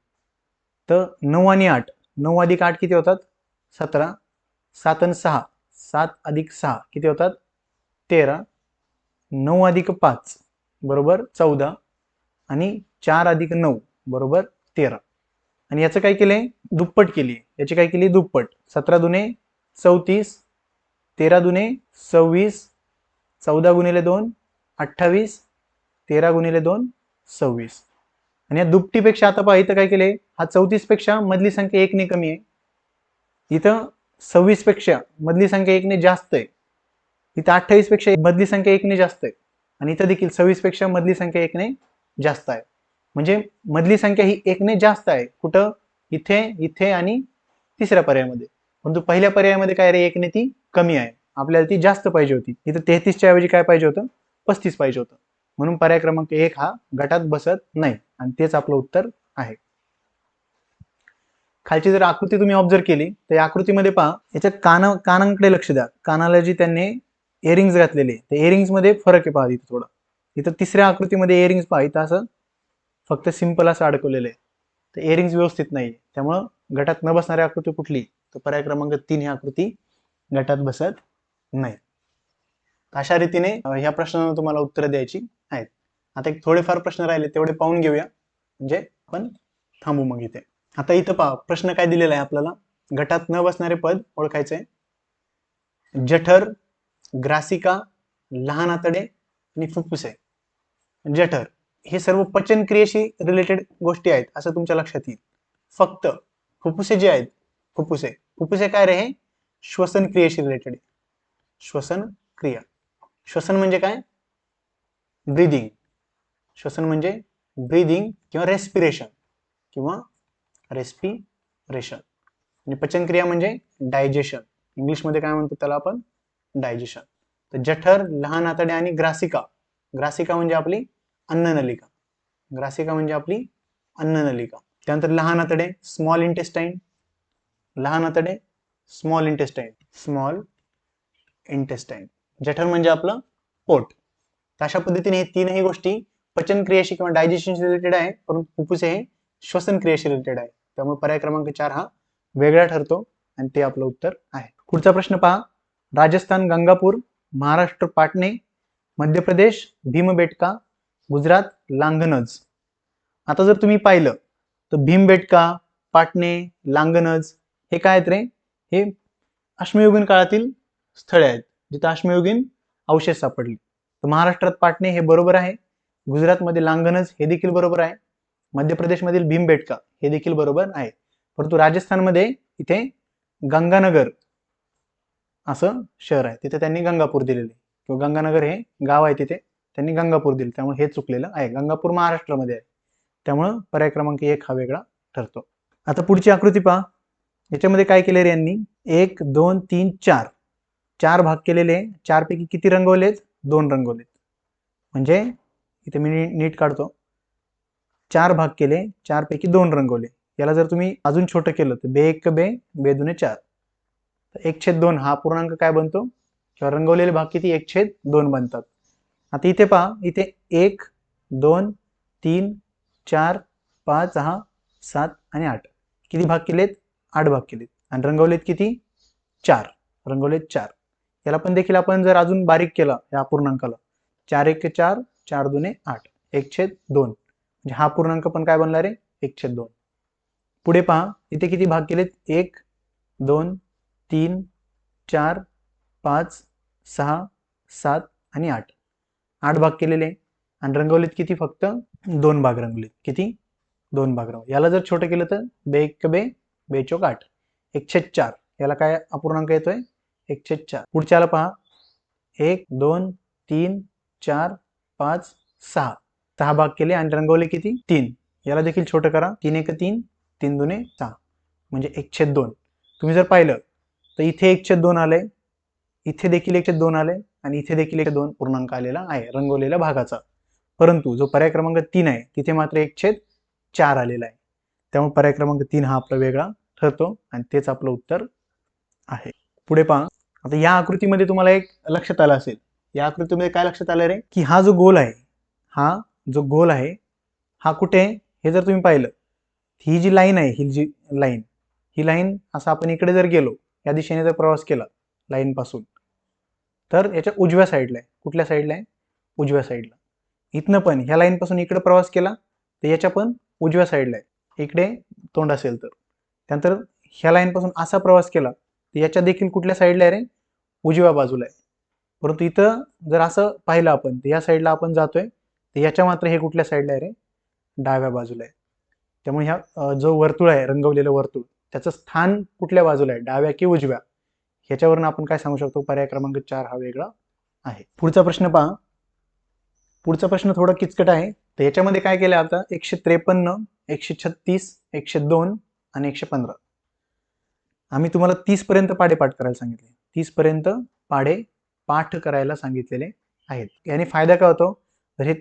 S1: तर 9 आणि 8, 9 अधिक 8 किती होतात, 17. 7 आणि 6, 7 अधिक 6 किती होतात, 13. 9 अधिक 5 बरोबर 14 आणि 4 अधिक 9 बरोबर 13. आणि याचं काय केलंय, दुप्पट केली. याची काय केली, दुप्पट. 17 दुने 34, 13 दुने 26, 14 गुणिले 2 28, 13 गुणिले 2 26. आणि या दुपटीपेक्षा आता पहा इथं काय केले, हा 34 पेक्षा मधली संख्या 1 ने कमी आहे. इथं 26 पेक्षा मधली संख्या 1 ने जास्त आहे. इथं 28 पेक्षा मधली संख्या 1 ने जास्त आहे. आणि इथं देखील 26 पेक्षा मधली संख्या 1 ने जास्त आहे. म्हणजे मधली संख्या ही 1 ने जास्त आहे. कुठं, इथे, इथे आणि तिसऱ्या पर्यायामध्ये. परंतु पहिल्या पर्यायामध्ये काय रे, 1 ने ती कमी आहे. आपल्याला ती जास्त पाहिजे होती. इथं 33 च्या ऐवजी काय पाहिजे होतं, 35 पाहिजे होतं. म्हणून पर्याय क्रमांक 1 हा गटात बसत नाही आणि तेच आपलं उत्तर आहे. खालची जर आकृती तुम्ही ऑब्झर्व केली तर या आकृतीमध्ये पहा, याच्या कानांकडे लक्ष द्या. कानाला जी त्यांनी इयरिंग्स घातलेले, ते इयरिंग्स मध्ये फरक आहे पहा इथं थोडा. इथं तिसऱ्या आकृतीमध्ये इयरिंग्स पहा, इथं असं फक्त सिंपल असं अडकवलेलं आहे. तर इयरिंग्स व्यवस्थित नाही, त्यामुळं गटात न बसणारी आकृती कुठली, तर पर्याय क्रमांक 3 ही आकृती गटात बसत नाही. अशा रीतीने ह्या प्रश्नांना तुम्हाला उत्तरं द्यायची आहेत. आता एक थोडेफार प्रश्न राहिले तेवढे पाहून घेऊया, म्हणजे आपण थांबू मग इथे. आता इथं पहा, प्रश्न काय दिलेला आहे आपल्याला, गटात न बसणारे पद ओळखायचे. जठर, ग्रासिका, लहान आतडे आणि फुफ्फुसे. जठर हे सर्व पचन क्रियेशी रिलेटेड गोष्टी आहेत असं तुमच्या लक्षात येईल. फक्त फुफ्फुसे जे आहेत, फुफ्फुसे काय रे, हे श्वसन क्रियेशी रिलेटेड आहे. श्वसन क्रिया. श्वसन म्हणजे काय, ब्रीदिंग. श्वसन म्हणजे ब्रीदिंग किंवा रेस्पिरेशन आणि पचन क्रिया म्हणजे डायजेशन. इंग्लिश मध्ये काय म्हणतो त्याला आपण, डायजेशन. तर जठर, लहान आतडे आणि ग्रासिका. ग्रासिका म्हणजे आपली अन्ननलिका. त्यानंतर लहान आतडे, स्मॉल इंटेस्टाईन. Small intestine. जठर म्हणजे आपलं पोट. अशा पद्धतीने हे तीनही गोष्टी पचन क्रियेशी किंवा डायजेशन रिलेटेड आहे, परंतु फुफ्फुसे हे श्वसन क्रियेशी रिलेटेड आहे. त्यामुळे पर्याय क्रमांक 4 हा वेगळा ठरतो आणि ते आपलं उत्तर आहे. पुढचा प्रश्न पहा. राजस्थान गंगापूर, महाराष्ट्र पाटणे, मध्य प्रदेश भीमबेटका, गुजरात लांगनज. आता जर तुम्ही पाहिलं तर भीमबेटका, पाटणे, लांगनज हे काय आहेत रे, हे अश्मयुगीन काळातील स्थळे आहेत जिथे अश्मयुगीन अवशेष सापडले. तर महाराष्ट्रात पाटणे हे बरोबर आहे, गुजरातमध्ये लांगनज हे देखील बरोबर आहे, मध्य प्रदेशमधील भीमबेटका हे देखील बरोबर आहे. परंतु राजस्थानमध्ये इथे गंगानगर असं शहर आहे, तिथे त्यांनी गंगापूर दिलेले, किंवा गंगानगर हे गाव आहे तिथे त्यांनी गंगापूर दिले, त्यामुळे हे चुकलेलं आहे. गंगापूर महाराष्ट्रामध्ये आहे, त्यामुळं पर्याय क्रमांक 1 हा वेगळा ठरतो. आता पुढची आकृती पहा. याच्यामध्ये काय केले रे यांनी, 1 2 3 4 4 भाग केलेले. 4 पैकी किती रंगवलेत, 2 रंगवलेत. म्हणजे इथे मी नीट काढतो, 4 भाग केले, 4 पैकी 2 रंगवले. याला जर तुम्ही अजून छोटं केलं तर बे 1 बे, बे 2 4. तर 1/2 हा पूर्णांक काय बनतो, किंवा रंगवलेले भाग किती, 1/2 बनतात. आता इथे पहा, इथे 1 2 3 4 5 6 7 आणि 8 किती भाग केलेत, 8 भाग केलेत. आणि रंगवलेत किती, 4 रंगवलेत 4. याला पण देखील आपण जर अजून बारीक केला या पूर्णांकाला, 4 1 4 4 2 8 1/2, म्हणजे हा पूर्णांक पण काय बनला रे, 1/2. पुढे पहा, इथे किती भाग केलेत, 1 2 3 4 5 6 7 आणि 8 8 भाग केलेले. आणि रंगवलेत किती, फक्त 2 भाग रंगवलेत. किती, 2 भाग रंगवले. याला जर छोटं केलं तर बे 1 बे, बे 4 8 1/4. याला काय अपूर्णांक येतोय, 1/4. पुढच्याला पहा, 1 2 3 4 5 6 6 भाग केले आणि रंगवले किती, 3. याला देखील छोटं करा, 3 1 3 3 2 6 म्हणजे 1/2. तुम्ही जर पाहिलं तर इथे 1/2 आलंय, इथे देखील 1/2 आले आणि इथे देखील 1/2 पूर्णांक आलेला आहे रंगवलेल्या भागाचा. परंतु जो पर्याय क्रमांक 3 आहे तिथे मात्र 1/4 आलेला आहे. त्यामुळे पर्याय क्रमांक 3 हा आपला वेगळा ठरतो आणि तेच आपलं उत्तर आहे. पुढे पहा. आता या आकृतीमध्ये तुम्हाला एक लक्षात आलं असेल. या आकृतीमध्ये काय लक्षात आलं रे, की हा जो गोल आहे, हा कुठे आहे हे जर तुम्ही पाहिलं, ही जी लाईन आहे, ही लाईन असं आपण इकडे जर गेलो, या दिशेने जर प्रवास केला लाईन पासून, तर याच्या उजव्या साईडला आहे. कुठल्या साईडला आहे? उजव्या साईडला. इथनं पण ह्या लाईन पासून इकडे प्रवास केला तर याच्या पण उजव्या साईडला आहे. इकडे तोंड असेल तर. त्यानंतर ह्या लाईन पासून असा प्रवास केला तर याच्या देखील कुठल्या साईडला आहे रे? उजव्या बाजूला आहे. परंतु इथं जर असं पाहिलं आपण तर या साईडला आपण जातोय तर याच्या मात्र हे कुठल्या साईडला आहे रे? डाव्या बाजूला आहे. त्यामुळे ह्या जो वर्तुळ आहे, रंगवलेलं वर्तुळ, त्याचं स्थान कुठल्या बाजूला आहे, डाव्या की उजव्या, ह्याच्यावरून आपण काय सांगू शकतो? पर्याय क्रमांक 4 हा वेगळा आहे. पुढचा प्रश्न पहा. पुढचा प्रश्न थोडा किचकट आहे. तर याच्यामध्ये काय केलं आता? 153, 136, 102 आणि 115. आम्ही तुम्हाला 30 पर्यंत पाढे पाठ करायला सांगितले. 30 पर्यंत पाढे पाठ करायला सांगितलेले आहेत. याने फायदा काय होतो? तर हे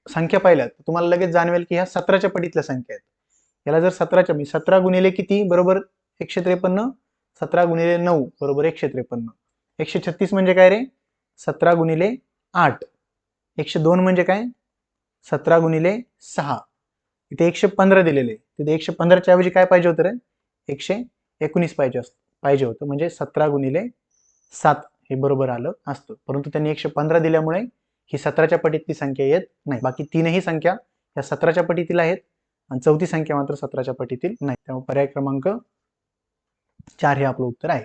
S1: संख्या पाहिल्यात तुम्हाला लगेच जाणवेल की ह्या 17च्या पटीतल्या संख्या आहेत. याला जर 17 गुणिले किती बरोबर 153, 17 गुणिले 9 बरोबर 153. 136 म्हणजे काय रे? 17 गुणिले 8. 102 म्हणजे काय? 17 गुणिले 6. इथे 115 दिलेले. तिथे 115च्या ऐवजी काय पाहिजे होतं रे? 119 पाहिजे होतं. म्हणजे 17 गुणिले 7 हे बरोबर आलं असतं. परंतु त्यांनी 115 दिल्यामुळे ही 17च्या पटीतली संख्या येत नाही. बाकी तीनही संख्या या 17च्या पटीतील आहेत आणि चौथी संख्या मात्र 17च्या पटीतील नाही. त्यामुळे पर्याय क्रमांक 4 हे आपलं उत्तर आहे.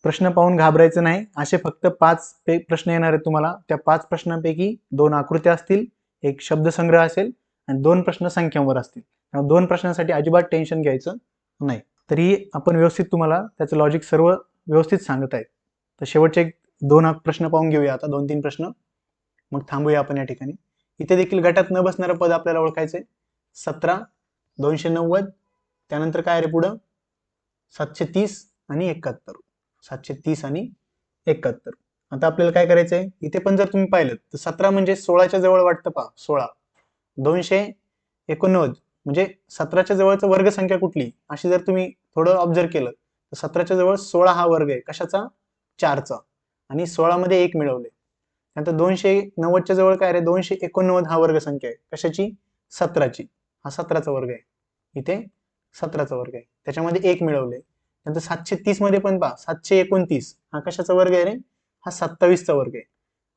S1: प्रश्न पाहून घाबरायचं नाही. असे फक्त 5 प्रश्न येणार आहेत तुम्हाला. त्या 5 प्रश्नांपैकी 2 आकृत्या असतील, एक शब्दसंग्रह असेल आणि 2 प्रश्न संख्यांवर असतील. 2 प्रश्नांसाठी अजिबात टेन्शन घ्यायचं नाही. तरी आपण व्यवस्थित तुम्हाला त्याचं लॉजिक सर्व व्यवस्थित सांगत आहे. तर शेवटचे 2 प्रश्न पाहून घेऊया आता, 2-3 प्रश्न, मग थांबूया आपण या ठिकाणी. इथे देखील गटात न बसणारं पद आपल्याला ओळखायचंय. 17, 290, त्यानंतर काय रे पुढं? 730 आणि 71. 730 आणि 71. आता आपल्याला काय करायचंय? इथे पण जर तुम्ही पाहिलं तर 17 म्हणजे 16च्या जवळ वाटतं पहा. 16. 289 म्हणजे 17च्या जवळचं वर्गसंख्या कुठली अशी जर तुम्ही थोडं ऑब्झर्व केलं तर 17च्या जवळ 16 हा वर्ग आहे. कशाचा? 4चा. आणि 16 मध्ये 1 मिळवले. नंतर 290च्या जवळ काय रे? 289 हा वर्गसंख्या आहे. कशाची? 17ची. हा 17चा वर्ग आहे. इथे 17चा वर्ग आहे. त्याच्यामध्ये 1 मिळवले. नंतर 730 मध्ये पण पहा, 729 हा कशाचा वर्ग आहे रे? हा 27चा वर्ग आहे.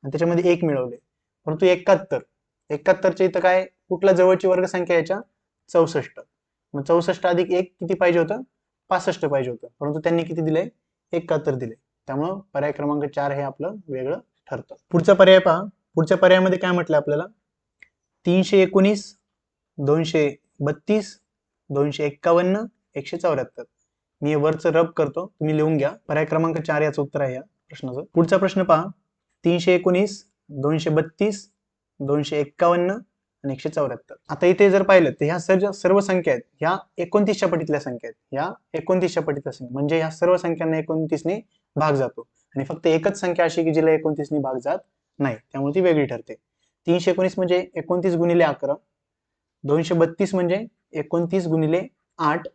S1: आणि त्याच्यामध्ये 1 मिळवले. परंतु 71च्या इथं काय? कुठला जवळची वर्गसंख्या याच्या? 64. मग 64 अधिक 1 किती पाहिजे होतं? 65 पाहिजे होतं. परंतु त्यांनी किती दिले? 71 दिले. त्यामुळं पर्याय क्रमांक 4 हे आपलं वेगळं ठरतं. पुढचा पर्याय पहा. पुढच्या पर्यायामध्ये काय म्हटलं आपल्याला? 319, 232, 251, 174. मी वरचं रब करतो, तुम्ही लिहून घ्या. पर्याय क्रमांक 4 याचं उत्तर आहे या प्रश्नाचं. पुढचा प्रश्न पहा. 319, 232, 251 आणि 174. आता इथे जर पाहिलं तर ह्या सर्व संख्या आहेत ह्या 29च्या पटीतल्या संख्या आहेत. ह्या 29च्या पटीतल्या संख्या म्हणजे ह्या सर्व संख्यांना 29ने भाग जातो आणि फक्त एकच संख्या अशी की जिला 29ने भाग जात नाही, त्यामुळे ती वेगळी ठरते. 319 म्हणजे 29 गुणिले 11. 232 म्हणजे 29 गुणिले 8.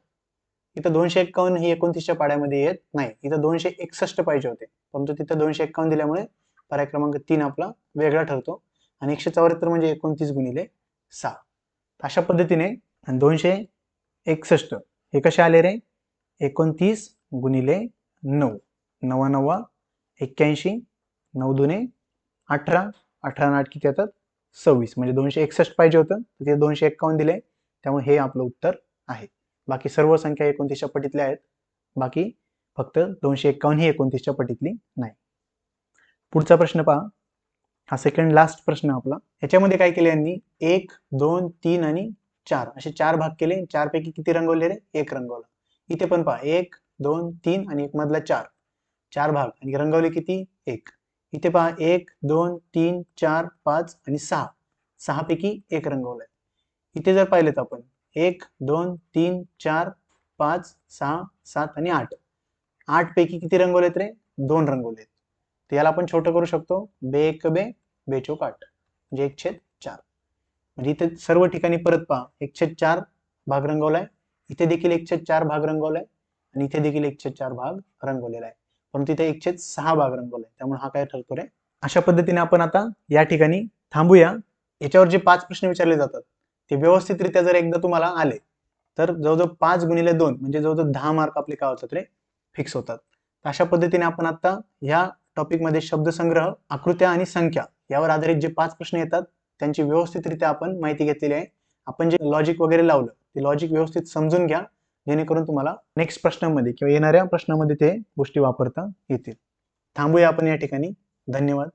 S1: इथं 251 ही 29च्या पाड्यामध्ये येत नाही. इथं 261 पाहिजे होते, परंतु तिथं 251 दिल्यामुळे पर्याय क्रमांक 3 आपला वेगळा ठरतो. आणि 174 म्हणजे 29 गुणिले 6. अशा पद्धतीने 261 हे कसे आले रे? 29 गुणिले 9. 9 9 81, 9 दुने 18, 18 8 किती येतात? 26. म्हणजे 261 पाहिजे होतं, तिथे 251 दिले. त्यामुळे हे आपलं उत्तर आहे. बाकी सर्व संख्या 29च्या पटीतल्या आहेत. बाकी फक्त 251 ही 29च्या पटीतली नाही. पुढचा प्रश्न पहा. हा सेकंड लास्ट प्रश्न आपला. याच्यामध्ये काय केले यांनी? 1, 2, 3 आणि 4 असे 4 भाग केले. 4 पैकी किती रंगवले रे? 1 रंगवला. इथे पण पहा 1, 2, 3 आणि 1 मधला 4. 4 भाग आणि रंगवले किती? 1. इथे पहा 1, 2, 3, 4, 5 आणि 6. 6 पैकी 1 रंगवलाय. इथे जर पाहिलेत आपण 1, 2, 3, 4, 5, 6, 7 आणि 8. 8 पैकी किती रंगवलेत रे? 2 रंगवलेत. तर याला आपण छोटं करू शकतो, बे एक बे, बेचोक 8 म्हणजे 1/4. म्हणजे इथे सर्व ठिकाणी परत पहा 1/4 भाग रंगवलाय, इथे देखील 1/4 भाग रंगवलाय आणि इथे देखील 1/4 भाग रंगवलेला आहे, परंतु इथे 1/6 भाग रंगवलाय, त्यामुळे हा काय ठरतो रे. अशा पद्धतीने आपण आता या ठिकाणी थांबूया. याच्यावर जे 5 प्रश्न विचारले जातात ते व्यवस्थितरित्या जर एकदा तुम्हाला आले तर जवळजवळ 5 गुणिले 2 म्हणजे जवळजवळ 10 मार्क आपले काय होतात रे, फिक्स होतात. अशा पद्धतीने आपण आता ह्या टॉपिकमध्ये शब्दसंग्रह, आकृत्या आणि संख्या यावर आधारित जे 5 प्रश्न येतात त्यांची व्यवस्थितरित्या आपण माहिती घेतलेली आहे. आपण जे लॉजिक वगैरे लावलं ते लॉजिक व्यवस्थित समजून घ्या, जेणेकरून तुम्हाला नेक्स्ट प्रश्नामध्ये किंवा येणाऱ्या प्रश्नामध्ये ते गोष्टी वापरता येतील. थांबूया आपण या ठिकाणी. धन्यवाद.